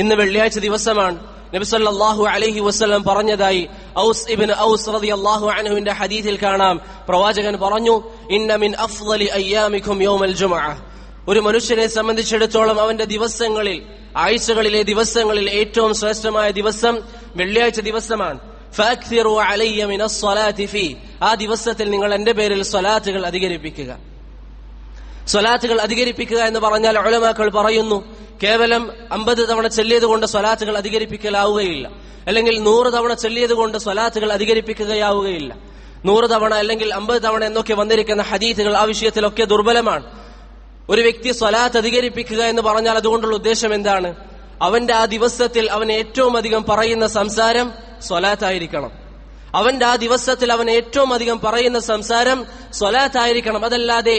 ഇന്ന് വെള്ളിയാഴ്ച ദിവസമാണ്. നബി സല്ലല്ലാഹു അലൈഹി വസല്ലം പറഞ്ഞതായി ഔസ് ഇബ്നു ഔസ് റളിയല്ലാഹു അൻഹുവിന്റെ ഹദീസിൽ കാണാം. പ്രവാചകൻ പറഞ്ഞു, ഇന്ന മിൻ അഫ്ളലി അയ്യാമികും യൗമൽ ജുമുഅ. ഒരു മനുഷ്യനെ സംബന്ധിച്ചിടത്തോളം അവന്റെ ദിവസങ്ങളിൽ, ആഴ്ചകളിലെ ദിവസങ്ങളിൽ ഏറ്റവും ശ്രേഷ്ഠമായ ദിവസം വെള്ളിയാഴ്ച ദിവസമാണ്. ഫഅക്സിറു അലയ്യ മിനസ് സ്വലാത്തി ഫീ. ആ ദിവസത്തിൽ നിങ്ങൾ എന്റെ പേരിൽ സ്വലാത്തുകൾ അധികരിപ്പിക്കുക. സ്വലാത്തുകൾ അധികരിപ്പിക്കുക എന്ന് പറഞ്ഞാൽ ഉലമാക്കൾ പറയുന്നു, കേവലം 50 തവണ ചൊല്ലിയത് കൊണ്ട് സ്വലാത്തുകൾ അധികരിപ്പിക്കലാവുകയില്ല, അല്ലെങ്കിൽ 100 തവണ ചൊല്ലിയത് കൊണ്ട് സ്വലാത്തുകൾ അധികരിപ്പിക്കുകയാവുകയില്ല. 100 തവണ അല്ലെങ്കിൽ 50 തവണ എന്നൊക്കെ വന്നിരിക്കുന്ന ഹദീസുകൾ ആ വിഷയത്തിലൊക്കെ ദുർബലമാണ്. ഒരു വ്യക്തി സ്വലാത്ത് അധികരിപ്പിക്കുക എന്ന് പറഞ്ഞാൽ അതുകൊണ്ടുള്ള ഉദ്ദേശം എന്താണ്? അവന്റെ ആ ദിവസത്തിൽ അവൻ ഏറ്റവും അധികം പറയുന്ന സംസാരം സ്വലാത്തായിരിക്കണം. അവന്റെ ആ ദിവസത്തിൽ അവൻ ഏറ്റവും അധികം പറയുന്ന സംസാരം സ്വലാത്തായിരിക്കണം. അതല്ലാതെ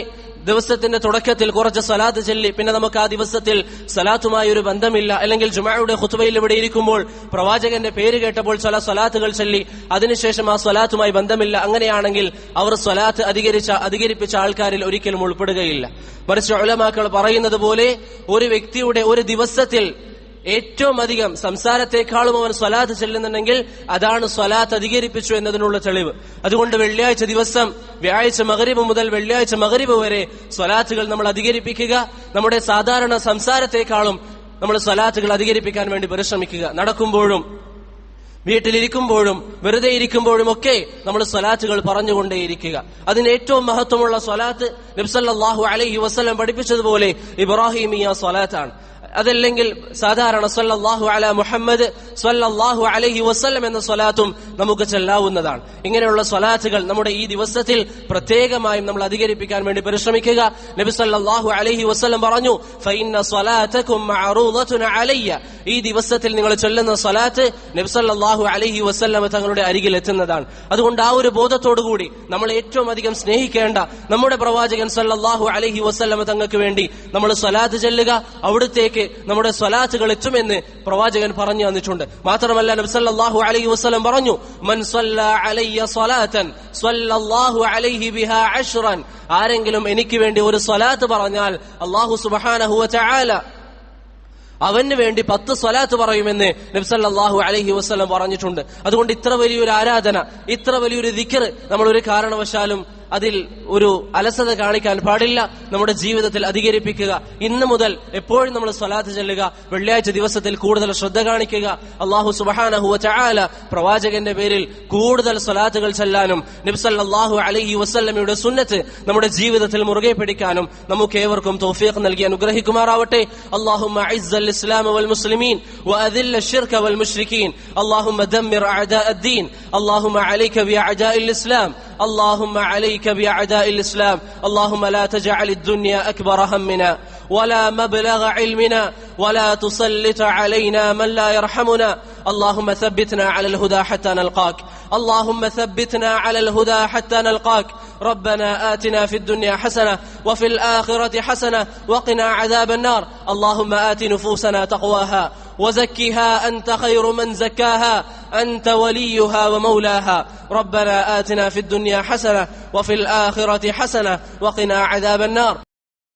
ദിവസത്തിന്റെ തുടക്കത്തിൽ കുറച്ച് സ്വലാത്ത് ചൊല്ലി പിന്നെ നമുക്ക് ആ ദിവസത്തിൽ സ്വലാത്തുമായി ഒരു ബന്ധമില്ല, അല്ലെങ്കിൽ ജുമുഅയുടെ ഖുത്ബയിൽ ഇവിടെ ഇരിക്കുമ്പോൾ പ്രവാചകന്റെ പേര് കേട്ടപ്പോൾ ചില സ്വലാത്തുകൾ ചൊല്ലി അതിനുശേഷം ആ സ്വലാത്തുമായി ബന്ധമില്ല, അങ്ങനെയാണെങ്കിൽ അവർ സ്വലാത്ത് അധികരിപ്പിച്ച ആൾക്കാരിൽ ഒരിക്കലും ഉൾപ്പെടുകയില്ല. മറിച്ച് ഉലമാക്കൾ പറയുന്നത് പോലെ ഒരു വ്യക്തിയുടെ ഒരു ദിവസത്തിൽ ഏറ്റവും അധികം സംസാരത്തെക്കാളും അവൻ സ്വലാത്ത് ചെല്ലുന്നുണ്ടെങ്കിൽ അതാണ് സ്വലാത്ത് അധികരിപ്പിച്ചു എന്നതിനുള്ള തെളിവ്. അതുകൊണ്ട് വെള്ളിയാഴ്ച ദിവസം, വ്യാഴാഴ്ച മഗ്രിബ് മുതൽ വെള്ളിയാഴ്ച മഗ്രിബ് വരെ സ്വലാത്തുകൾ നമ്മൾ അധികരിപ്പിക്കുക. നമ്മുടെ സാധാരണ സംസാരത്തെക്കാളും നമ്മൾ സ്വലാത്തുകൾ അധികരിപ്പിക്കാൻ വേണ്ടി പരിശ്രമിക്കുക. നടക്കുമ്പോഴും വീട്ടിലിരിക്കുമ്പോഴും വെറുതെ ഇരിക്കുമ്പോഴും ഒക്കെ നമ്മൾ സ്വലാത്തുകൾ പറഞ്ഞുകൊണ്ടേയിരിക്കുക. അതിന് ഏറ്റവും മഹത്വമുള്ള സ്വലാത്ത് നബി സല്ലല്ലാഹു അലൈഹി വസല്ലം പഠിപ്പിച്ചതുപോലെ ഇബ്രാഹിമിയ സ്വലാത്താണ്. അതല്ലെങ്കിൽ സാധാരണ സല്ലല്ലാഹു അലാ മുഹമ്മദ് സല്ലല്ലാഹു അലൈഹി വസല്ലം എന്ന സ്വലാത്തും നമുക്ക് ചൊല്ലാവുന്നതാണ്. ഇങ്ങനെയുള്ള സ്വലാത്തുകൾ നമ്മുടെ ഈ ദിവസത്തിൽ പ്രത്യേകമായും നമ്മൾ അധികരിപ്പിക്കാൻ വേണ്ടി പരിശ്രമിക്കുക. നബി സല്ലല്ലാഹു അലൈഹി വസല്ലം പറഞ്ഞു, ഫഇന്ന സ്വലാതകും മഅറൂദതുൻ അലയ്യ. ഈ ദിവസത്തിൽ നിങ്ങൾ ചൊല്ലുന്ന സ്വലാത്ത് നബി സല്ലല്ലാഹു അലൈഹി വസല്ലം തങ്ങളുടെ അരികിൽ എത്തുന്നതാണ്. അതുകൊണ്ട് ആ ഒരു ബോധത്തോടുകൂടി നമ്മൾ ഏറ്റവും അധികം സ്നേഹിക്കേണ്ട നമ്മുടെ പ്രവാചകൻ സല്ലല്ലാഹു അലൈഹി വസല്ലം തങ്ങൾക്ക് വേണ്ടി നമ്മൾ സ്വലാത്ത് ചൊല്ലുക. അവിടുത്തേക്ക് നമ്മുടെ സ്വലാത്തുകൾ എത്തുമെന്ന് പ്രവാചകൻ പറഞ്ഞു തന്നിട്ടുണ്ട്. മാത്രമല്ല നബി സല്ലല്ലാഹു അലൈഹി വസല്ലം പറഞ്ഞു, മൻ സ്വല്ല അലയ്യ സ്വലാതൻ സ്വല്ലല്ലാഹു അലൈഹി ബിഹാ അശ്റൻ. ആരെങ്കിലും എനിക്ക് വേണ്ടി ഒരു സ്വലാത്ത് പറഞ്ഞാൽ അല്ലാഹു സുബ്ഹാനഹു വ തആല അവന് വേണ്ടി 10 സ്വലാത്ത് പറയുമെന്ന് നബി സല്ലല്ലാഹു അലൈഹി വസല്ലം പറഞ്ഞിട്ടുണ്ട്. അതുകൊണ്ട് ഇത്ര വലിയൊരു ആരാധന, ഇത്ര വലിയൊരു ദിക്ർ നമ്മൾ ഒരു കാരണവശാലും അതിൽ ഒരു അലസത കാണിക്കാൻ പാടില്ല. നമ്മുടെ ജീവിതത്തിൽ അധികരിപ്പിക്കുക. ഇന്ന് മുതൽ എപ്പോഴും നമ്മൾ സ്വലാത്ത് ചൊല്ലുക. വെള്ളിയാഴ്ച ദിവസത്തിൽ കൂടുതൽ ശ്രദ്ധ കാണിക്കുക. അല്ലാഹു സുബ്ഹാനഹു വ തആല പ്രവാചകന്റെ പേരിൽ കൂടുതൽ സ്വലാത്തുകൾ ചൊല്ലാനും നബി സല്ലല്ലാഹു അലൈഹി വസല്ലമയുടെ സുന്നത്ത് നമ്മുടെ ജീവിതത്തിൽ മുറുകെ പിടിക്കാനും നമുക്ക് ഏവർക്കും തൗഫീഖ് നൽകി അനുഗ്രഹിക്കുമാറാവട്ടെ. അല്ലാഹുമ്മ അഇസ്സൽ ഇസ്ലാമ വൽ മുസ്ലിമീൻ വഅദില്ല അശ്ശിർക വൽ മുശ്രികീൻ. അല്ലാഹുമ്മ ദമ്മിർ അഅദാഅദ്ദീൻ. അല്ലാഹുമ്മ അലൈക ബിഅഅദാഇൽ ഇസ്ലാം. اللهم عليك بأعداء الإسلام. اللهم لا تجعل الدنيا أكبر همنا ولا مبلغ علمنا ولا تسلط علينا من لا يرحمنا. اللهم ثبتنا على الهدى حتى نلقاك. اللهم ثبتنا على الهدى حتى نلقاك. ربنا آتنا في الدنيا حسنة وفي الآخرة حسنة وقنا عذاب النار. اللهم آت نفوسنا تقواها وزكها أنت خير من زكاها أنت وليها ومولاها. ربنا آتنا في الدنيا حسنة وفي الآخرة حسنة وقنا عذاب النار.